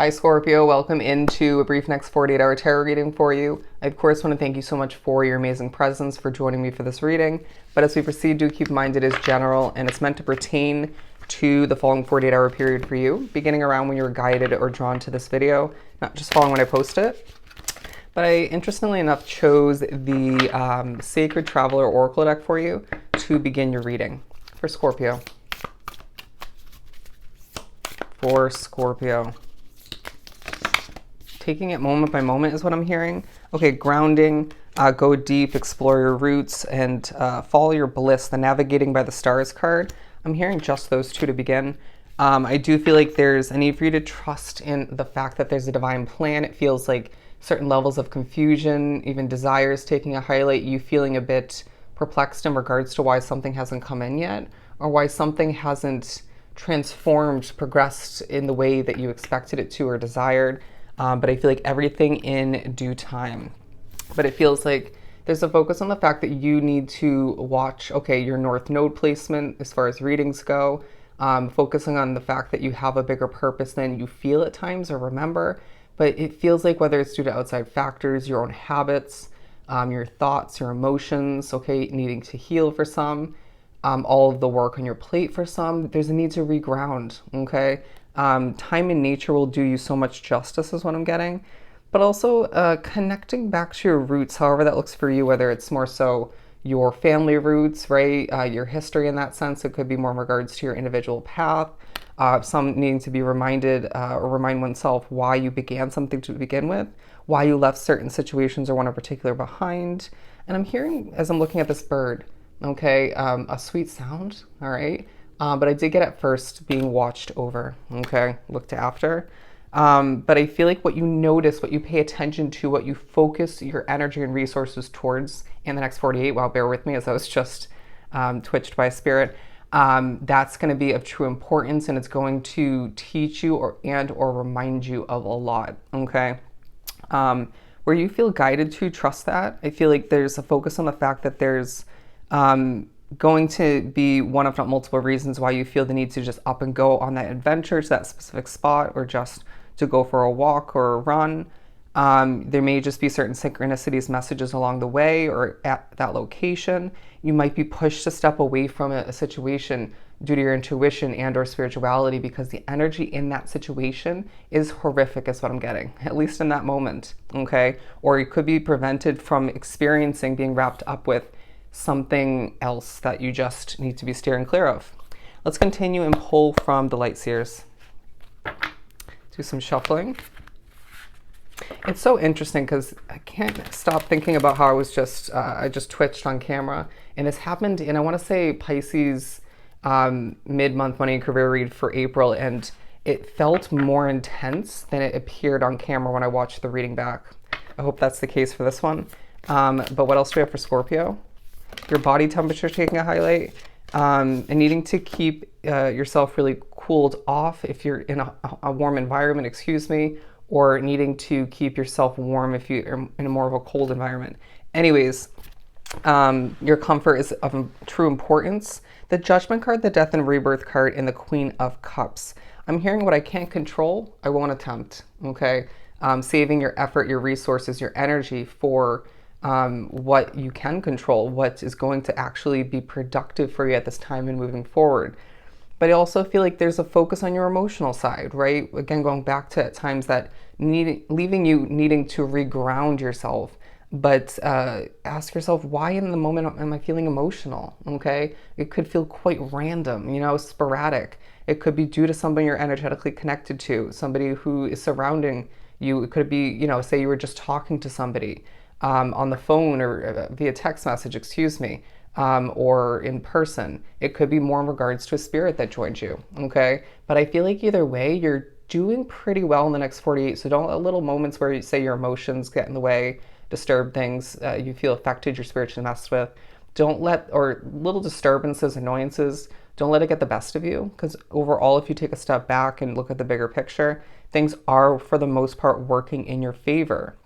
Hi Scorpio, welcome into a brief next 48-hour tarot reading for you. I of course want to thank you so much for your amazing presence, for joining me for this reading. But as we proceed, do keep in mind it is general and it's meant to pertain to the following 48-hour period for you, beginning around when you were guided or drawn to this video, not just following when I post it. But I, interestingly enough, chose the Sacred Traveler Oracle deck for you to begin your reading for Scorpio. For Scorpio. Taking it moment by moment is what I'm hearing. Okay, grounding, go deep, explore your roots, and follow your bliss, the navigating by the stars card. I'm hearing just those two to begin. I do feel like there's a need for you to trust in the fact that there's a divine plan. It feels like certain levels of confusion, even desires taking a highlight, you feeling a bit perplexed in regards to why something hasn't come in yet, or why something hasn't transformed, progressed in the way that you expected it to or desired. But I feel like everything in due time. But it feels like there's a focus on the fact that you need to watch, okay, your North Node placement as far as readings go, focusing on the fact that you have a bigger purpose than you feel at times or remember. But it feels like whether it's due to outside factors, your own habits, your thoughts, your emotions, okay, needing to heal for some, all of the work on your plate for some, there's a need to reground, okay? Time in nature will do you so much justice is what I'm getting, but also connecting back to your roots, however that looks for you, whether it's more so your family roots, right? Your history in that sense. It could be more in regards to your individual path. Some needing to be reminded or remind oneself why you began something to begin with, why you left certain situations or one in particular behind. And I'm hearing, as I'm looking at this bird, okay, a sweet sound, all right? But I did get at first being watched over, okay, looked after. But I feel like what you notice, what you pay attention to, what you focus your energy and resources towards in the next 48, well, bear with me as I was just twitched by spirit, that's going to be of true importance, and it's going to teach you or remind you of a lot, okay? Where you feel guided to, trust that. I feel like there's a focus on the fact that there's going to be one if not multiple reasons why you feel the need to just up and go on that adventure to that specific spot, or just to go for a walk or a run. There may just be certain synchronicities, messages along the way or at that location. You might be pushed to step away from a situation due to your intuition and or spirituality, because the energy in that situation is horrific is what I'm getting, at least in that moment, okay? Or you could be prevented from experiencing being wrapped up with something else that you just need to be steering clear of. Let's continue and pull from the Light Seers. Do some shuffling. It's so interesting because I can't stop thinking about how I just twitched on camera, and this happened in, I want to say, Pisces mid-month money and career read for April, and it felt more intense than it appeared on camera when I watched the reading back. I hope that's the case for this one. But what else do we have for Scorpio? Your body temperature taking a highlight, and needing to keep yourself really cooled off if you're in a warm environment, or needing to keep yourself warm if you're in a more of a cold environment. Anyways, your comfort is of true importance. The Judgment card, the Death and Rebirth card, and the Queen of Cups. I'm hearing what I can't control, I won't attempt, okay? Saving your effort, your resources, your energy for what you can control, what is going to actually be productive for you at this time and moving forward. But I also feel like there's a focus on your emotional side, right? Again, going back to at times that leaving you needing to reground yourself. But ask yourself, why in the moment am I feeling emotional, okay? It could feel quite random, sporadic. It could be due to somebody you're energetically connected to, somebody who is surrounding you. It could be, say you were just talking to somebody on the phone or via text message, or in person. It could be more in regards to a spirit that joined you, okay? But I feel like either way, you're doing pretty well in the next 48, so don't let little moments where you say your emotions get in the way, disturb things, you feel affected, you're spiritually messed with. Don't let, or little disturbances, annoyances, don't let it get the best of you, because overall, if you take a step back and look at the bigger picture, things are, for the most part, working in your favor.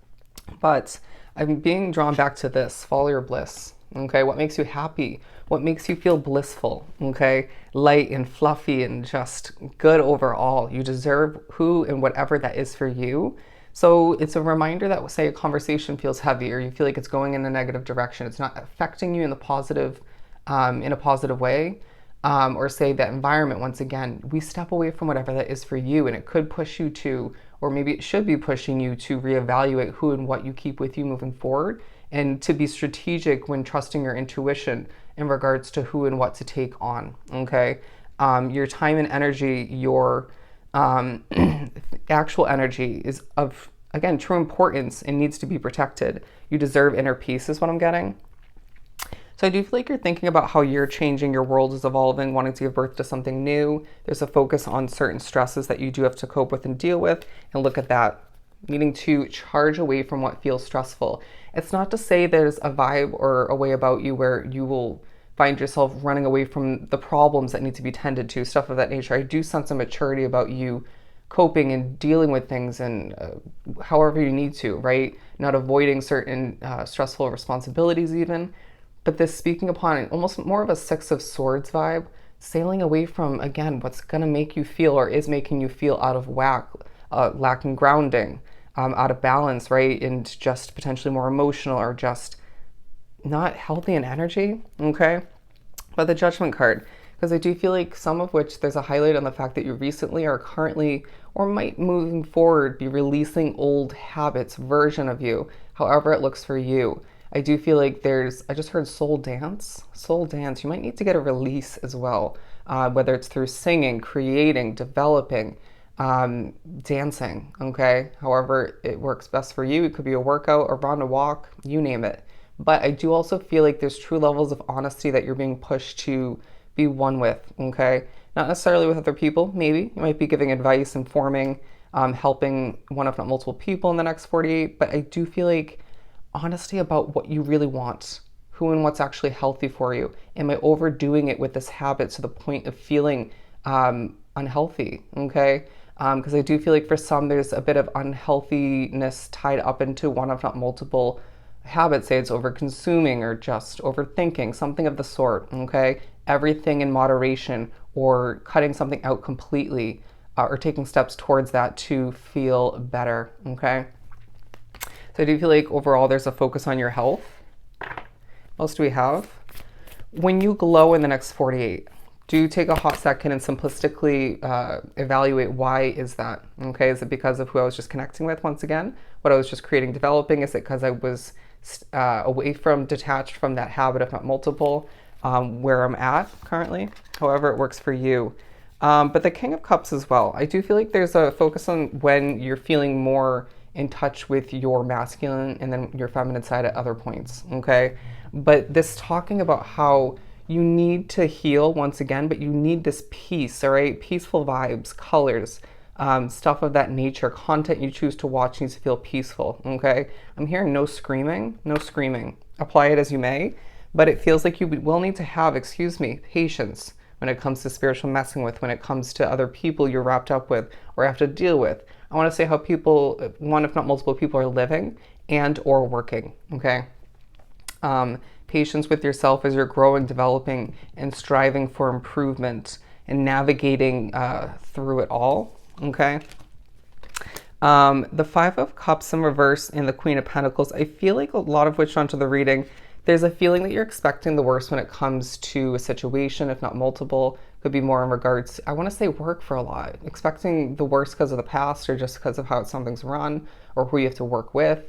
But I'm being drawn back to this, follow your bliss, Okay, what makes you happy? What makes you feel blissful? Okay, light and fluffy and just good overall. You deserve who and whatever that is for you. So it's a reminder that, say, a conversation feels heavy or you feel like it's going in a negative direction. It's not affecting you in the positive, in a positive way. Or say that environment, once again, we step away from whatever that is for you, and it could push you to, or maybe it should be pushing you to reevaluate who and what you keep with you moving forward, and to be strategic when trusting your intuition in regards to who and what to take on. Okay, your time and energy, your actual energy is of, again, true importance and needs to be protected. You deserve inner peace is what I'm getting. So I do feel like you're thinking about how you're changing, your world is evolving, wanting to give birth to something new. There's a focus on certain stresses that you do have to cope with and deal with, and look at that, needing to charge away from what feels stressful. It's not to say there's a vibe or a way about you where you will find yourself running away from the problems that need to be tended to, stuff of that nature. I do sense a maturity about you coping and dealing with things and however you need to, right? Not avoiding certain stressful responsibilities even. But this speaking upon almost more of a Six of Swords vibe, sailing away from, again, what's going to make you feel or is making you feel out of whack, lacking grounding, out of balance, right? And just potentially more emotional or just not healthy in energy, okay? But the Judgment card, because I do feel like some of which there's a highlight on the fact that you recently are currently or might moving forward be releasing old habits, version of you, however it looks for you. I do feel like I just heard soul dance. Soul dance. You might need to get a release as well, whether it's through singing, creating, developing, dancing, okay? However it works best for you. It could be a workout, a run, a walk, you name it. But I do also feel like there's true levels of honesty that you're being pushed to be one with, okay? Not necessarily with other people, maybe. You might be giving advice, informing, helping one if not multiple people in the next 48, but I do feel like honesty about what you really want, who and what's actually healthy for you. Am I overdoing it with this habit to the point of feeling unhealthy? Okay, because I do feel like for some there's a bit of unhealthiness tied up into one if not multiple habits. Say it's over consuming or just overthinking, something of the sort. Okay, everything in moderation or cutting something out completely or taking steps towards that to feel better. Okay. So I do feel like overall there's a focus on your health. What else do we have? When you glow in the next 48, do take a hot second and simplistically evaluate why is that, okay? Is it because of who I was just connecting with once again? What I was just creating, developing? Is it because I was detached from that habit, if not multiple, where I'm at currently? However it works for you. But the King of Cups as well. I do feel like there's a focus on when you're feeling more in touch with your masculine and then your feminine side at other points, okay? But this talking about how you need to heal once again, but you need this peace, all right? Peaceful vibes, colors, stuff of that nature, content you choose to watch needs to feel peaceful, okay? I'm hearing no screaming, no screaming. Apply it as you may, but it feels like you will need to have, patience when it comes to spiritual messing with, when it comes to other people you're wrapped up with or have to deal with. I want to say how people, one if not multiple people, are living and or working, okay? Patience with yourself as you're growing, developing, and striving for improvement and navigating through it all, okay? The Five of Cups in reverse and the Queen of Pentacles, I feel like a lot of which onto the reading, there's a feeling that you're expecting the worst when it comes to a situation, if not multiple. Could be more in regards, I want to say work for a lot. Expecting the worst because of the past or just because of how something's run or who you have to work with.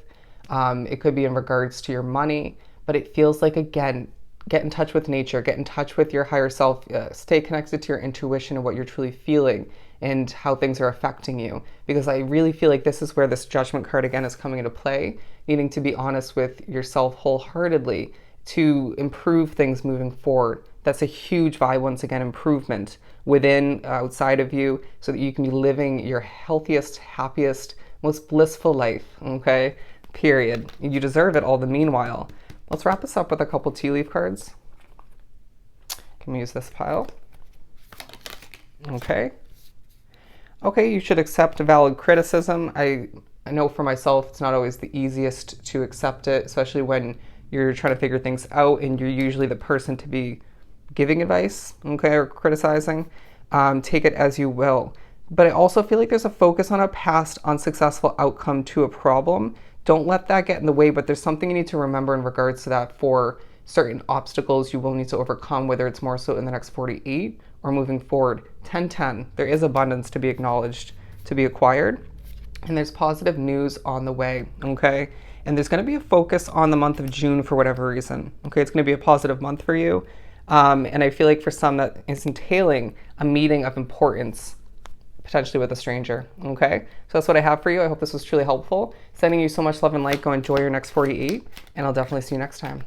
It could be in regards to your money, but it feels like, again, get in touch with nature, get in touch with your higher self, stay connected to your intuition and what you're truly feeling and how things are affecting you. Because I really feel like this is where this Judgment card again is coming into play, needing to be honest with yourself wholeheartedly to improve things moving forward. That's a huge vibe, once again, improvement within, outside of you, so that you can be living your healthiest, happiest, most blissful life, okay? Period. You deserve it all the meanwhile. Let's wrap this up with a couple tea leaf cards. Can we use this pile? Okay. Okay, you should accept valid criticism. I know for myself, it's not always the easiest to accept it, especially when you're trying to figure things out, and you're usually the person to be giving advice, okay, or criticizing. Take it as you will. But I also feel like there's a focus on a past unsuccessful outcome to a problem. Don't let that get in the way, but there's something you need to remember in regards to that for certain obstacles you will need to overcome, whether it's more so in the next 48 or moving forward. 10-10, there is abundance to be acknowledged, to be acquired, and there's positive news on the way, okay? And there's going to be a focus on the month of June for whatever reason, okay? It's going to be a positive month for you. And I feel like for some that is entailing a meeting of importance, potentially with a stranger, okay? So that's what I have for you. I hope this was truly helpful. Sending you so much love and light. Go enjoy your next 48, and I'll definitely see you next time.